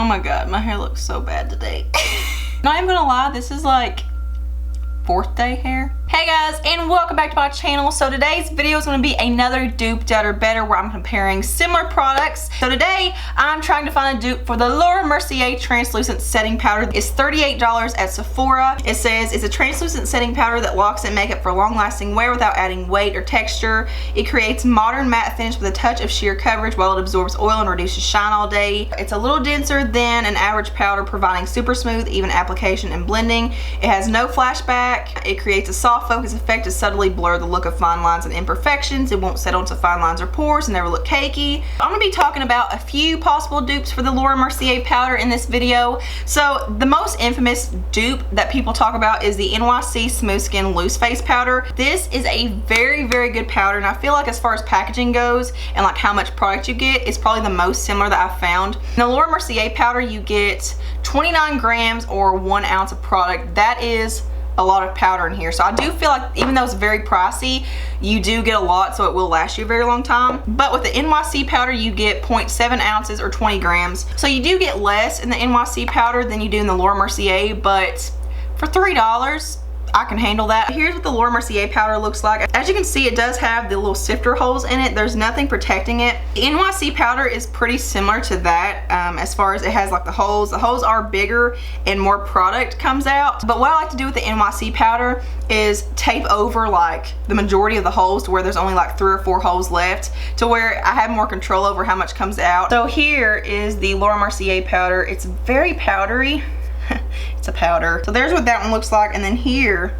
Oh my god, my hair looks so bad today. Not even gonna lie, this is like 4th day hair. Hey guys, and welcome back to my channel. So today's video is going to be another dupe, dead or better, where I'm comparing similar products. So today I'm trying to find a dupe for the Mercier translucent setting powder. It's $38 at Sephora. It says it's a translucent setting powder that locks in makeup for long lasting wear without adding weight or texture. It creates modern matte finish with a touch of sheer coverage while it absorbs oil and reduces shine all day. It's a little denser than an average powder, providing super smooth even application and blending. It has no flashback. It creates a soft focus effect to subtly blur the look of fine lines and imperfections. It won't settle into fine lines or pores and never look cakey. I'm going to be talking about a few possible dupes for the Mercier powder in this video. So the most infamous dupe that people talk about is the NYC Smooth Skin Loose Face powder. This is a very, very good powder, and I feel like as far as packaging goes and like how much product you get, it's probably the most similar that I've found. In the Mercier powder, you get 29 grams or 1 ounce of product. That is a lot of powder in here. So I do feel like even though it's very pricey, you do get a lot, so it will last you a very long time. But with the NYC powder, you get 0.7 ounces or 20 grams. So you do get less in the NYC powder than you do in the Mercier, but for $3, I can handle that. Here's what the Mercier powder looks like. As you can see, it does have the little sifter holes in it. There's nothing protecting it. The NYC powder is pretty similar to that as far as it has like the holes. The holes are bigger and more product comes out. But what I like to do with the NYC powder is tape over like the majority of the holes to where there's only like 3 or 4 holes left, to where I have more control over how much comes out. So here is the Mercier powder. It's very powdery. It's a powder. So there's what that one looks like, and then here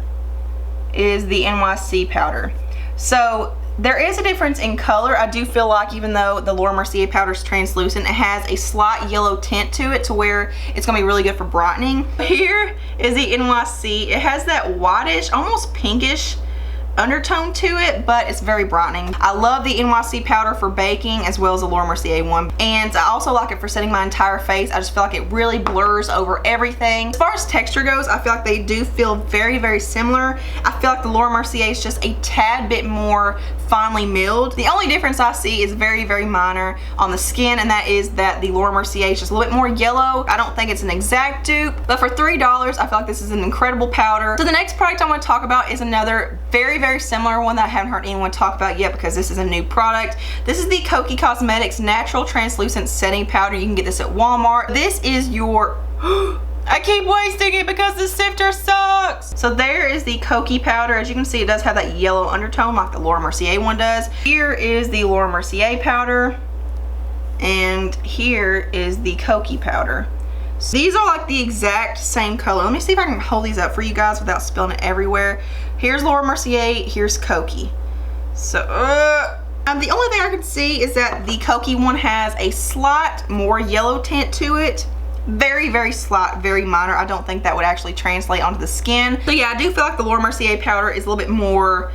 is the NYC powder. So there is a difference in color. I do feel like even though the Mercier powder is translucent, it has a slight yellow tint to it to where it's gonna be really good for brightening. Here is the NYC. It has that whitish, almost pinkish undertone to it, but it's very brightening. I love the NYC powder for baking as well as the Mercier one, and I also like it for setting my entire face. I just feel like it really blurs over everything. As far as texture goes, I feel like they do feel very, very similar. I feel like the Mercier is just a tad bit more finely milled. The only difference I see is very, very minor on the skin, and that is that the Mercier is just a little bit more yellow. I don't think it's an exact dupe, but for $3, I feel like this is an incredible powder. So the next product I want to talk about is another very, very similar one that I haven't heard anyone talk about yet because this is a new product. This is the Kokie Cosmetics Natural Translucent Setting Powder. You can get this at Walmart. This is your I keep wasting it because the sifter sucks. So there is the Kokie powder. As you can see, it does have that yellow undertone like the Mercier one does. Here is the Mercier powder, and here is the Kokie powder. So these are like the exact same color. Let me see if I can hold these up for you guys without spilling it everywhere. Here's Mercier, here's Kokie. So the only thing I can see is that the Kokie one has a slight more yellow tint to it. Very, very slight, very minor. I don't think that would actually translate onto the skin. So yeah, I do feel like the Mercier powder is a little bit more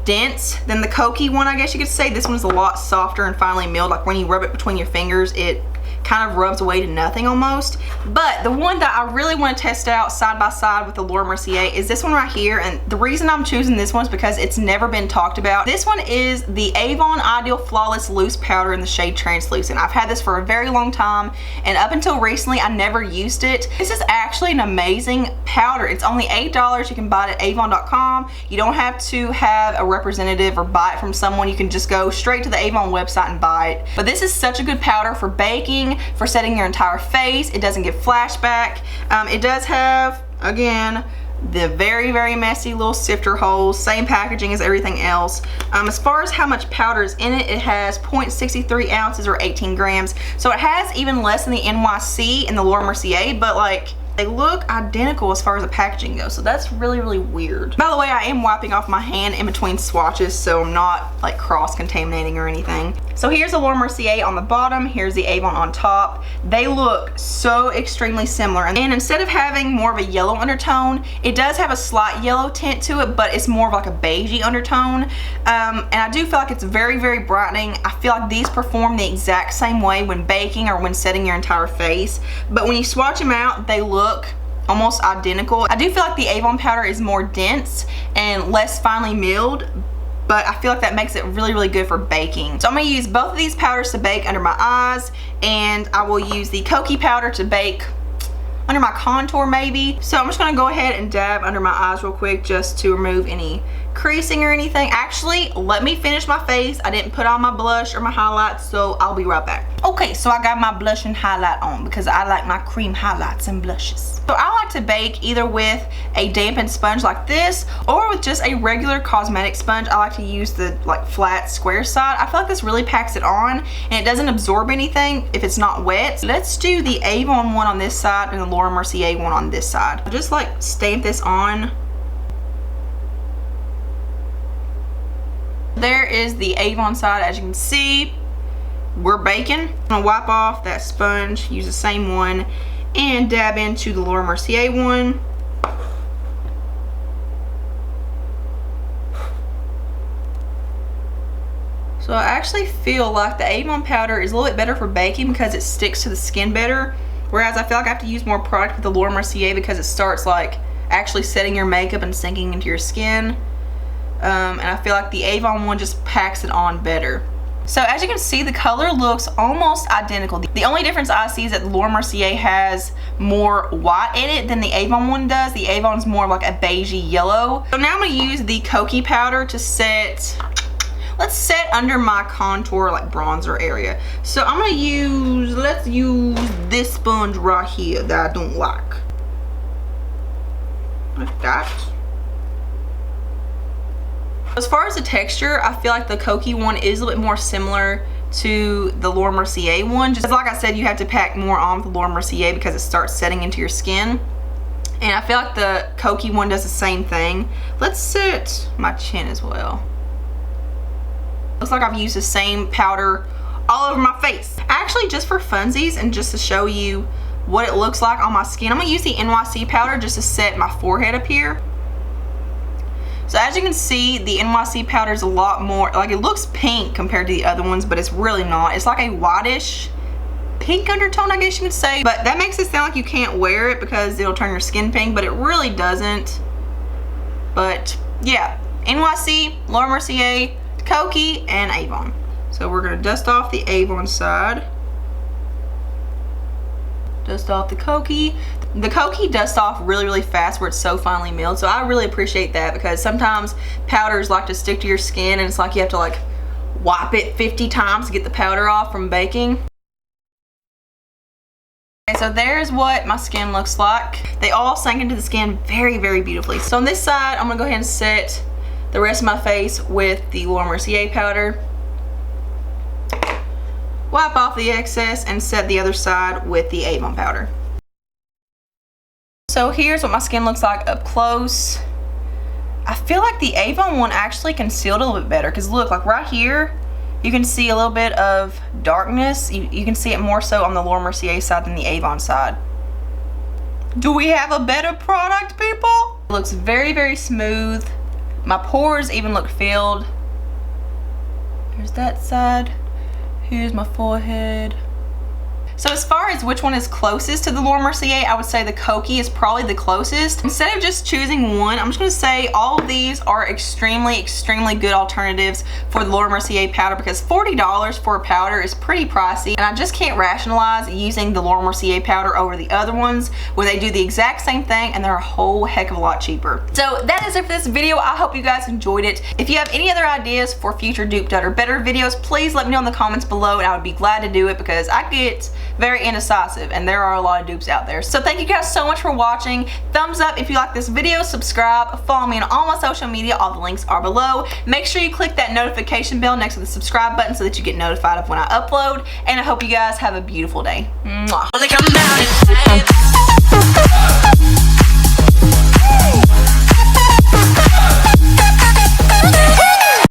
dense than the Kokie one, I guess you could say. This one is a lot softer and finely milled. Like when you rub it between your fingers, it kind of rubs away to nothing almost. But the one that I really want to test out side by side with the Mercier is this one right here, and the reason I'm choosing this one is because it's never been talked about. This one is the Avon Ideal Flawless Loose Powder in the shade Translucent. I've had this for a very long time, and up until recently I never used it. This is actually an amazing powder. It's only $8. You can buy it at avon.com. You don't have to have a representative or buy it from someone. You can just go straight to the Avon website and buy it. But this is such a good powder for baking, for setting your entire face. It doesn't give flashback. It does have, again, the very, very messy little sifter holes. Same packaging as everything else. As far as how much powder is in it, it has 0.63 ounces or 18 grams. So it has even less than the NYC and the Mercier, but like, they look identical as far as the packaging goes, so that's really, really weird. By the way, I am wiping off my hand in between swatches, so I'm not like cross-contaminating or anything. So here's the Mercier on the bottom, here's the Avon on top. They look so extremely similar, and instead of having more of a yellow undertone, it does have a slight yellow tint to it, but it's more of like a beigey undertone. And I do feel like it's very, very brightening. I feel like these perform the exact same way when baking or when setting your entire face, but when you swatch them out, they look almost identical. I do feel like the Avon powder is more dense and less finely milled, but I feel like that makes it really, really good for baking. So I'm gonna use both of these powders to bake under my eyes, and I will use the Cokie powder to bake under my contour maybe. So I'm just gonna go ahead and dab under my eyes real quick just to remove any creasing or anything. Actually, let me finish my face. I didn't put on my blush or my highlights, so I'll be right back. Okay, so I got my blush and highlight on because I like my cream highlights and blushes. So I like to bake either with a dampened sponge like this or with just a regular cosmetic sponge. I like to use the like flat square side. I feel like this really packs it on and it doesn't absorb anything if it's not wet. Let's do the Avon one on this side and the Laura Mercier one on this side. Just like stamp this on. There is the Avon side. As you can see, we're baking. I'm gonna wipe off that sponge, use the same one, and dab into the Laura Mercier one. So I actually feel like the Avon powder is a little bit better for baking because it sticks to the skin better, whereas I feel like I have to use more product with the Laura Mercier because it starts like actually setting your makeup and sinking into your skin. And I feel like the Avon one just packs it on better. So as you can see, the color looks almost identical. The only difference I see is that the Laura Mercier has more white in it than the Avon one does. The Avon's more like a beigey yellow. So now I'm going to use the Cokie powder to set, let's set under my contour like bronzer area. So I'm going to use, let's use this sponge right here that I don't like. Like that. As far as the texture, I feel like the Cokie one is a little bit more similar to the Laura Mercier one. Just like I said, you have to pack more on with the Laura Mercier because it starts setting into your skin. And I feel like the Cokie one does the same thing. Let's set my chin as well. Looks like I've used the same powder all over my face. Actually, just for funsies and just to show you what it looks like on my skin, I'm gonna use the NYC powder just to set my forehead up here. So as you can see, the NYC powder is a lot more, like it looks pink compared to the other ones, but it's really not. It's like a whitish pink undertone, I guess you could say. But that makes it sound like you can't wear it because it'll turn your skin pink, but it really doesn't. But yeah, NYC, Laura Mercier, Cokie, and Avon. So we're gonna dust off the Avon side. Dust off the Cokie. The Cokie dusts off really, really fast where it's so finely milled. So I really appreciate that because sometimes powders like to stick to your skin and it's like you have to like wipe it 50 times to get the powder off from baking. Okay, so there's what my skin looks like. They all sank into the skin very, very beautifully. So on this side, I'm gonna go ahead and set the rest of my face with the Laura Mercier powder. Wipe off the excess and set the other side with the Avon powder. So here's what my skin looks like up close. I feel like the Avon one actually concealed a little bit better because look, like right here, you can see a little bit of darkness. You can see it more so on the Laura Mercier side than the Avon side. Do we have a better product, people? It looks very, very smooth. My pores even look filled. There's that side. Here's my forehead. So as far as which one is closest to the Laura Mercier, I would say the Cokie is probably the closest. Instead of just choosing one, I'm just gonna say all of these are extremely, extremely good alternatives for the Laura Mercier powder because $40 for a powder is pretty pricey. And I just can't rationalize using the Laura Mercier powder over the other ones where they do the exact same thing and they're a whole heck of a lot cheaper. So that is it for this video. I hope you guys enjoyed it. If you have any other ideas for future Dupe Done or Better videos, please let me know in the comments below and I would be glad to do it because I get very indecisive and there are a lot of dupes out there. So thank you guys so much for watching. Thumbs up if you like this video, subscribe, follow me on all my social media, all the links are below. Make sure you click that notification bell next to the subscribe button so that you get notified of when I upload, and I hope you guys have a beautiful day. Mwah.